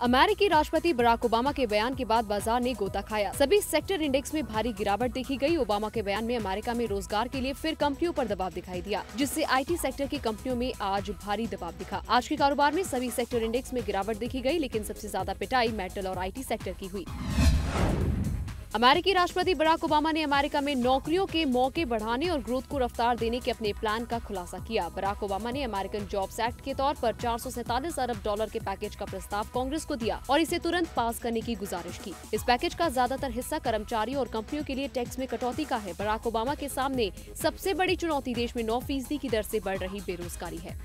अमेरिकी राष्ट्रपति Barack Obama के बयान के बाद बाजार ने गोता खाया। सभी सेक्टर इंडेक्स में भारी गिरावट देखी गई। ओबामा के बयान में अमेरिका में रोजगार के लिए फिर कंपनियों पर दबाव दिखाई दिया, जिससे आईटी सेक्टर की कंपनियों में आज भारी दबाव दिखा। आज के कारोबार में सभी सेक्टर इंडेक्स में गिरावट देखी गई, लेकिन सबसे ज्यादा पिटाई मेटल और आईटी सेक्टर की हुई। अमेरिकी राष्ट्रपति बराक ओबामा ने अमेरिका में नौकरियों के मौके बढ़ाने और ग्रोथ को रफ्तार देने के अपने प्लान का खुलासा किया। बराक ओबामा ने अमेरिकन जॉब्स एक्ट के तौर पर 447 अरब डॉलर के पैकेज का प्रस्ताव कांग्रेस को दिया और इसे तुरंत पास करने की गुजारिश की। इस पैकेज का ज्यादातर हिस्सा कर्मचारियों और कंपनियों के लिए टैक्स में कटौती का है। बराक ओबामा के सामने सबसे बड़ी चुनौती देश में 9% की दर से बढ़ रही बेरोजगारी है।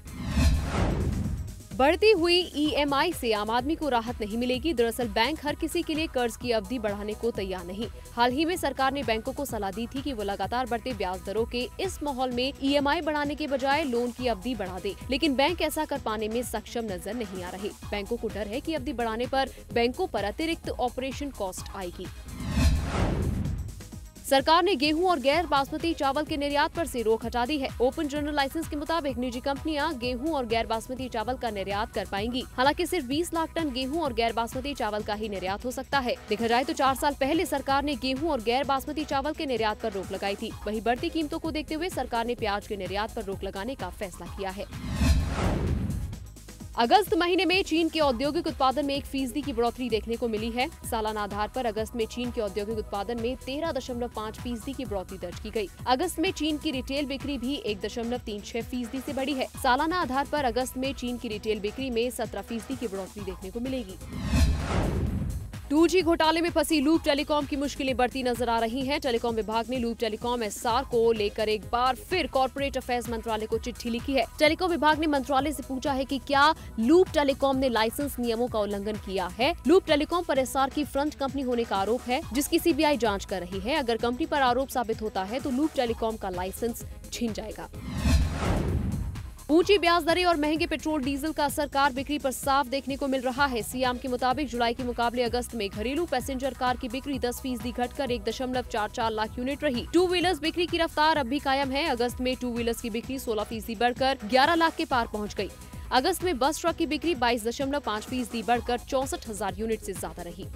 बढ़ती हुई ईएमआई से आम आदमी को राहत नहीं मिलेगी। दरअसल बैंक हर किसी के लिए कर्ज की अवधि बढ़ाने को तैयार नहीं। हाल ही में सरकार ने बैंकों को सलाह दी थी कि वो लगातार बढ़ते ब्याज दरों के इस माहौल में ईएमआई बढ़ाने के बजाय लोन की अवधि बढ़ा दे, लेकिन बैंक ऐसा कर पाने में सक्षम नजर नहीं आ रहे। बैंकों को डर है कि अवधि बढ़ाने पर बैंकों पर अतिरिक्त ऑपरेशन कॉस्ट आएगी। सरकार ने गेहूं और गैर बासमती चावल के निर्यात पर से रोक हटा दी है। ओपन जनरल लाइसेंस के मुताबिक निजी कंपनियां गेहूं और गैर बासमती चावल का निर्यात कर पाएंगी। हालांकि सिर्फ 20 लाख टन गेहूं और गैर बासमती चावल का ही निर्यात हो सकता है। देखा जाए तो 4 साल पहले सरकार ने गेहूं और गैर बासमती चावल के निर्यात पर रोक लगाई थी। वहीं बढ़ती कीमतों को देखते हुए सरकार ने प्याज के निर्यात पर रोक लगाने का फैसला किया है। अगस्त महीने में चीन के औद्योगिक उत्पादन में 1% की बढ़ोतरी देखने को मिली है। सालाना आधार पर अगस्त में चीन के औद्योगिक उत्पादन में 13.5% की बढ़ोतरी दर्ज की गई। अगस्त में चीन की रिटेल बिक्री भी 1.36% से बढ़ी है। सालाना आधार पर अगस्त में चीन की रिटेल बिक्री में 17% की बढ़ोतरी देखने को मिलेगी। 2G घोटाले में फंसी लूप टेलीकॉम की मुश्किलें बढ़ती नजर आ रही हैं। टेलीकॉम विभाग ने लूप टेलीकॉम एसआर को लेकर एक बार फिर कॉर्पोरेट अफेयर्स मंत्रालय को चिट्ठी लिखी है। टेलीकॉम विभाग ने मंत्रालय से पूछा है कि क्या लूप टेलीकॉम ने लाइसेंस नियमों का उल्लंघन किया है। लूप टेलीकॉम पर एसआर की फ्रंट कंपनी होने का आरोप है, जिसकी सीबीआई जांच कर रही है। अगर कंपनी पर आरोप साबित होता है तो लूप टेलीकॉम का लाइसेंस छिन जाएगा। ऊंची ब्याज दरें और महंगे पेट्रोल डीजल का असर कार बिक्री पर साफ देखने को मिल रहा है। सियाम के मुताबिक जुलाई के मुकाबले अगस्त में घरेलू पैसेंजर कार की बिक्री 10% घटकर 1.44 लाख यूनिट रही। टू व्हीलर्स बिक्री की रफ्तार अब भी कायम है। अगस्त में टू व्हीलर्स की बिक्री 16% बढ़कर 11 लाख के पार पहुंच गई। अगस्त में बस ट्रक की बिक्री 22.5% बढ़कर 64,000 यूनिट से ज्यादा रही।